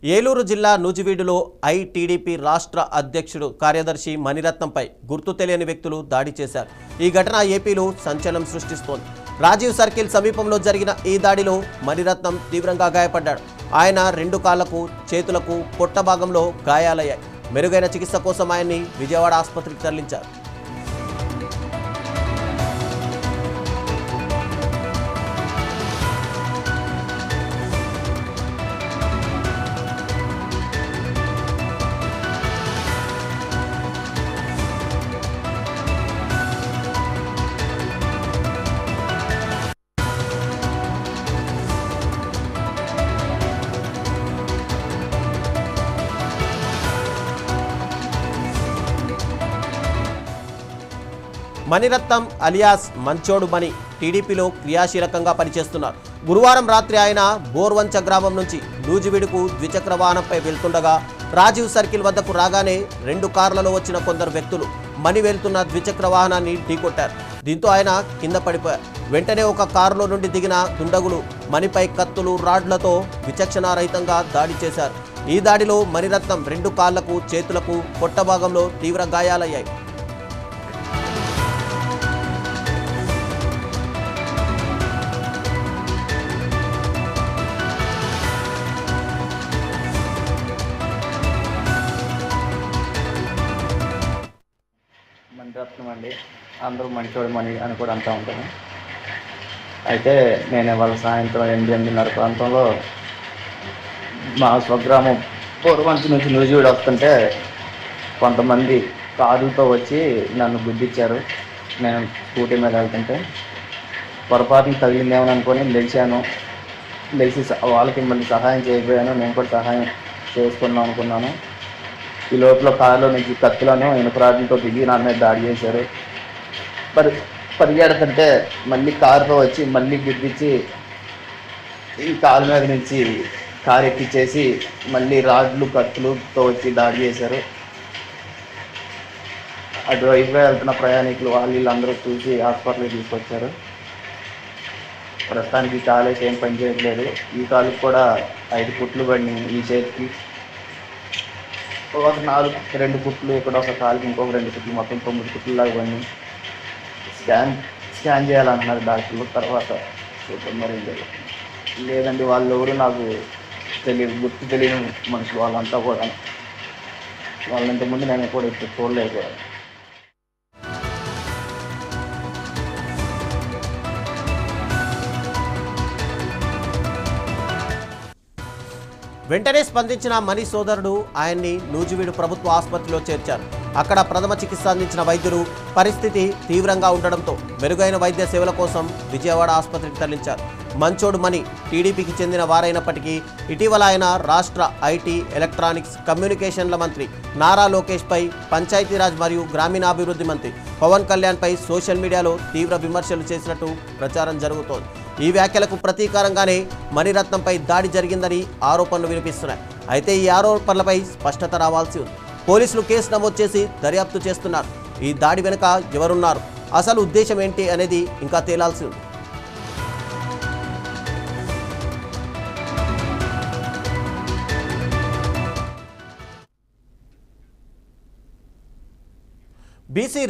ఏలూరు జిల్లా నూజివీడులో ఐటీడీపీ రాష్ట్ర అధ్యక్షుడు కార్యదర్శి మణిరత్నంపై గుర్తు తెలియని వ్యక్తులు దాడి చేశారు. ఈ ఘటన ఏపీలో సంచలనం సృష్టిస్తోంది. రాజీవ్ సర్కిల్ సమీపంలో జరిగిన ఈ దాడిలో మణిరత్నం తీవ్రంగా గాయపడ్డాడు. ఆయన 2 కాళ్లకు, చేతులకు, పొట్ట భాగంలో గాయాలయ్యాయి. మెరుగైన చికిత్స కోసం ఆయన్ని విజయవాడ ఆసుపత్రికి తరలించారు. మణిరత్నం అలియాస్ మంచోడు మణి టీడీపీలో క్రియాశీలకంగా పనిచేస్తున్నారు. గురువారం రాత్రి ఆయన బోర్వంచ గ్రామం నుంచి నూజివీడుకు ద్విచక్ర వాహనంపై వెళ్తుండగా రాజీవ్ సర్కిల్ వద్దకు రాగానే 2 కార్లలో వచ్చిన కొందరు వ్యక్తులు మణి వెళ్తున్న ద్విచక్ర వాహనాన్ని ఢీకొట్టారు. దీంతో ఆయన కింద పడిపోయారు. వెంటనే ఒక కారులో నుండి దిగిన దుండగులు మణిపై కత్తులు, రాడ్లతో విచక్షణారహితంగా దాడి చేశారు. ఈ దాడిలో మణిరత్నం 2 కాళ్లకు, చేతులకు, పొట్ట భాగంలో తీవ్ర గాయాలయ్యాయి. మణిరత్నం అండి, అందరూ మంచోడు మణి అని కూడా అంటూ ఉంటాను. అయితే నేను ఇవాళ సాయంత్రం 8:30 ప్రాంతంలో మా స్వగ్రామం పూర్వంచి నుంచి నూజివీడు వస్తుంటే కొంతమంది కారులతో వచ్చి నన్ను గుద్దిచ్చారు. నేను స్కూటీ మీద వెళ్తుంటే పొరపాటున తగిలిందేమని అనుకొని లేచి వాళ్ళకి మళ్ళీ సహాయం చేయకపోయాను. నేను కూడా సహాయం చేసుకుందాం అనుకున్నాను. ఈ లోపల కారులో నుంచి కత్తులను ఇనుపరాడ్లతో దిగి నా మీద దాడి చేశారు. పరిగెడుతుంటే మళ్ళీ కారుతో వచ్చి మళ్ళీ గుద్దించి ఈ కారు మీద నుంచి కారు ఎక్కించేసి మళ్ళీ రాడ్లు, కత్తులతో వచ్చి దాడి చేశారు. అటువైపుగా వెళ్తున్న ప్రయాణికులు వీళ్ళందరూ చూసి హాస్పిటల్కి తీసుకొచ్చారు. ప్రస్తుతానికి కాలేజ్ ఏం పని చేయట్లేదు. ఈ కాలుకి కూడా 5 కుట్లు పడినాయి. ఈ చేతికి ఒక 2 కుట్లు, ఇక్కడ ఒక కాలుకి ఇంకొక 2 కుట్లు, మొత్తం 9 కుట్లు లాగా పడినాయి. స్కాన్ చేయాలన్నారు డాక్టర్లు. తర్వాత చూద్దాం మరి లేదండి, వాళ్ళు ఎవరు నాకు తెలియదు, గుర్తు తెలియని మనుషులు వాళ్ళంతా కూడా. వాళ్ళని ఇంతకుముందు నేను కూడా ఇప్పుడు చూడలేదు. వెంటనే స్పందించిన మణి సోదరుడు ఆయన్ని నూజివీడు ప్రభుత్వ ఆసుపత్రిలో చేర్చారు. అక్కడ ప్రథమ చికిత్స అందించిన వైద్యులు పరిస్థితి తీవ్రంగా ఉండడంతో మెరుగైన వైద్య సేవల కోసం విజయవాడ ఆసుపత్రికి తరలించారు. మంచోడు మణి టీడీపీకి చెందిన వారైనప్పటికీ ఇటీవల ఆయన రాష్ట్ర ఐటీ, ఎలక్ట్రానిక్స్, కమ్యూనికేషన్ల మంత్రి నారా లోకేష్పై, పంచాయతీరాజ్ మరియు గ్రామీణాభివృద్ధి మంత్రి పవన్ కళ్యాణ్పై సోషల్ మీడియాలో తీవ్ర విమర్శలు చేసినట్టు ప్రచారం జరుగుతోంది. ఈ వ్యాఖ్యలకు ప్రతీకారంగానే మణిరత్నంపై దాడి జరిగిందని ఆరోపణలు వినిపిస్తున్నాయి. అయితే ఈ ఆరోపణలపై స్పష్టత రావాల్సి ఉంది. పోలీసులు కేసు నమోదు చేసి దర్యాప్తు చేస్తున్నారు. ఈ దాడి వెనుక ఎవరున్నారు, అసలు ఉద్దేశం ఏంటి అనేది ఇంకా తేలాల్సి ఉంది. బీసీ